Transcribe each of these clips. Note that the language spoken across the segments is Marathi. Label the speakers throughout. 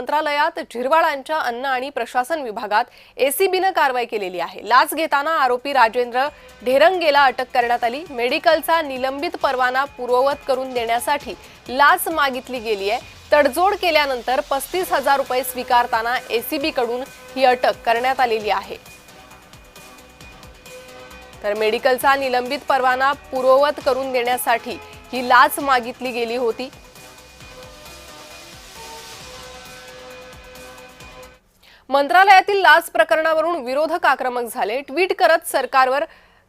Speaker 1: मंत्रालयात झिरवाळांच्या अन्न आणि प्रशासन विभागात एसीबीने कारवाई केलेली आहे। लाच घेताना आरोपी राजेंद्र ढेरंगेला अटक करण्यात आली। मेडिकलचा निलंबित परवाना पूर्ववत करून देण्यासाठी लाच मागितली गेली आहे। तडजोड केल्यानंतर 35,000 रुपये स्वीकारताना एसीबी कडून ही अटक करण्यात आलेली आहे। तर मेडिकलचा निलंबित परवाना पूर्ववत करून देण्यासाठी ही लाच मागितली गेली होती। मंत्रालयातील लाच प्रकरणावरून विरोधक आक्रमक झाले। ट्विट करत सरकारवर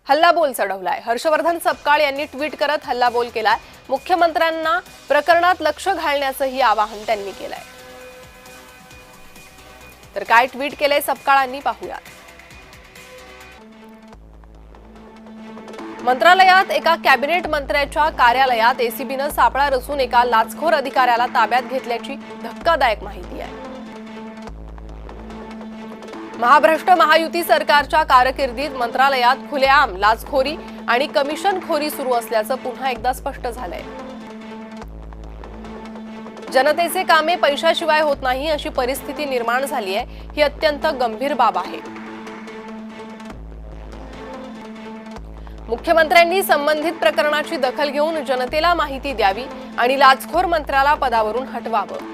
Speaker 1: हल्लाबोल चढवलाय। हर्षवर्धन सपकाळ यांनी ट्विट करत हल्लाबोल केलाय। मुख्यमंत्र्यांना प्रकरणात लक्ष घालण्याचंही आवाहन त्यांनी केलंय। तर काय ट्विट केलंय सपकाळांनी पाहूया। मंत्रालयात एका कॅबिनेट मंत्र्याच्या कार्यालयात एसीबीनं सापळा रचून एका लाचखोर अधिकाऱ्याला ताब्यात घेतल्याची धक्कादायक माहिती आहे। महाभ्रष्ट महायुती सरकारच्या कारकिर्दीत मंत्रालयात खुलेआम लाचखोरी आणि कमिशनखोरी सुरू असल्याचं पुन्हा एकदा स्पष्ट झालंय। जनतेचे कामे पैशाशिवाय होत नाही अशी परिस्थिती निर्माण झाली आहे। ही अत्यंत गंभीर बाब आहे। मुख्यमंत्र्यांनी संबंधित प्रकरणाची दखल घेऊन जनतेला माहिती द्यावी आणि लाचखोर मंत्र्याला पदावरून हटवावं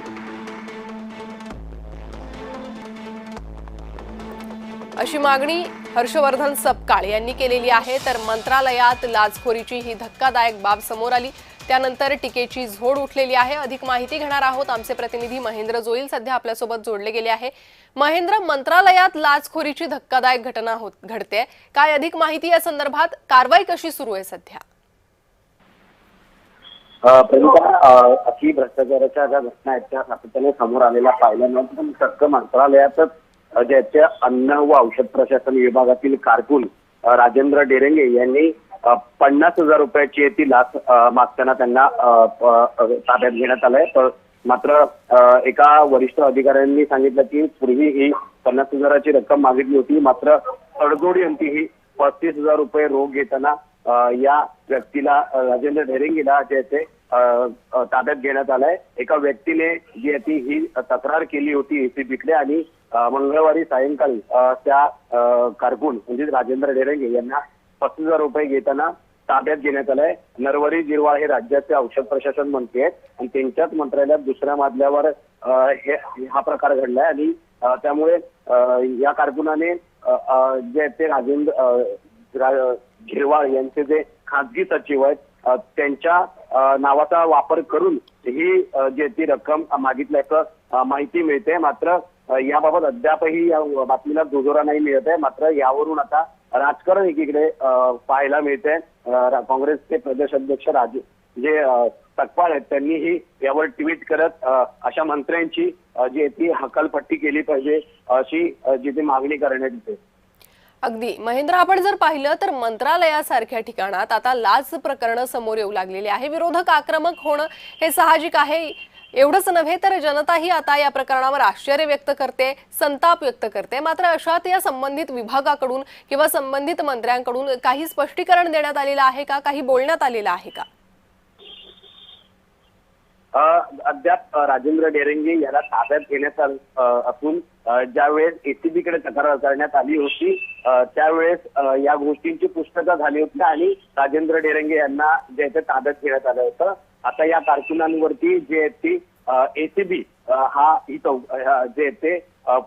Speaker 1: अशी मागणी हर्षवर्धन सपकाळ यांनी केलेली आहे। तर मंत्रालयात लाचखोरीची ही धक्कादायक बाब समोर आली त्यानंतर टीकेची झोड उठलेली आहे। अधिक माहिती घेणार आहोत आमचे प्रतिनिधी महेंद्र जोईल सध्या आपल्यासोबत जोडले गेले आहे। महेंद्र, मंत्रालयात लाचखोरीची धक्कादायक घटना घडते, काय अधिक माहिती या संदर्भात? कारवाई कशी सुरू आहे सध्या?
Speaker 2: अति भ्रष्टाचाराच्या ज्या घटना आहेत त्या सातत्याने समोर आलेल्या पाहिल्यानंतर चक्क मंत्रालयातच ज्याच्या अन्न व औषध प्रशासन विभागातील कारकून राजेंद्र ढेरंगे यांनी 50,000 रुपयाची ती लाच मागताना त्यांना ताब्यात घेण्यात आलंय। मात्र एका वरिष्ठ अधिकाऱ्यांनी सांगितलं की पूर्वी ही 50,000ची रक्कम मागितली होती, मात्र तडजोडीअंती ही 35,000 रुपये रोख घेताना या व्यक्तीला राजेंद्र ढेरंगेला जे ते ताब्यात घेण्यात आलाय। एका व्यक्तीने जी ती ही तक्रार केली होती एसीबीकडे आणि मंगळवारी सायंकाळी त्या कारकून म्हणजे राजेंद्र ढेरंगे यांना 35,000 रुपये घेताना ताब्यात घेण्यात आलंय। नरवरी जिरवाळ हे राज्याचे औषध प्रशासन मंत्री आहेत आणि त्यांच्याच मंत्रालयात दुसऱ्या मजल्यावर हा प्रकार घडलाय आणि त्यामुळे या कारकुनाने जे ते राजेंद्र जिरवाळ यांचे जे खासगी सचिव आहेत त्यांच्या नावाचा वापर करून ही जे ती रक्कम मागितल्याचं माहिती मिळते। मात्र याबाबत अद्यापही या बातमीला दुजोरा नाही मिळत आहे। मात्र यावरून आता राजकारण एकीकडे पाहायला मिळते। काँग्रेसचे प्रदेश अध्यक्ष सपकाळ आहेत त्यांनीही यावर ट्विट करत अशा मंत्र्यांची जी ती हकालपट्टी केली पाहिजे अशी जी मागणी करण्यात येते।
Speaker 1: अगदी महेंद्र, आपण जर पाहिलं तर मंत्रालयासारख्या ठिकाणात आता लाच प्रकरण समोर येऊ लागलेली आहे। विरोधक आक्रमक होणं हे साहजिक आहे। एवढंच नव्हे तर जनताही आता या प्रकरणावर आश्चर्य व्यक्त करते, संताप व्यक्त करते। मात्र अशात या संबंधित विभागाकडून किंवा संबंधित मंत्र्यांकडून काही स्पष्टीकरण देण्यात आलेलं आहे का? काही बोलण्यात आलेलं आहे का?
Speaker 2: अद्याप राजेंद्र ढेरंगे याला ताब्यात घेण्यात असून ज्यावेळेस एसीबीकडे तक्रार करण्यात आली होती त्यावेळेस या गोष्टींची पुष्टता झाली होती आणि राजेंद्र ढेरंगे यांना जे ते ताब्यात घेण्यात आलं होतं। आता या कारकुनांवरती जे ती एसीबी जे ते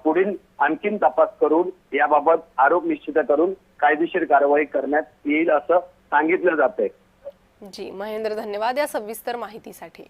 Speaker 2: पुढील आणखीन तपास करून याबाबत आरोप निश्चित करून कायदेशीर कारवाई करण्यात येईल असं सांगितलं जातंय।
Speaker 1: जी महेंद्र, धन्यवाद या सविस्तर माहितीसाठी।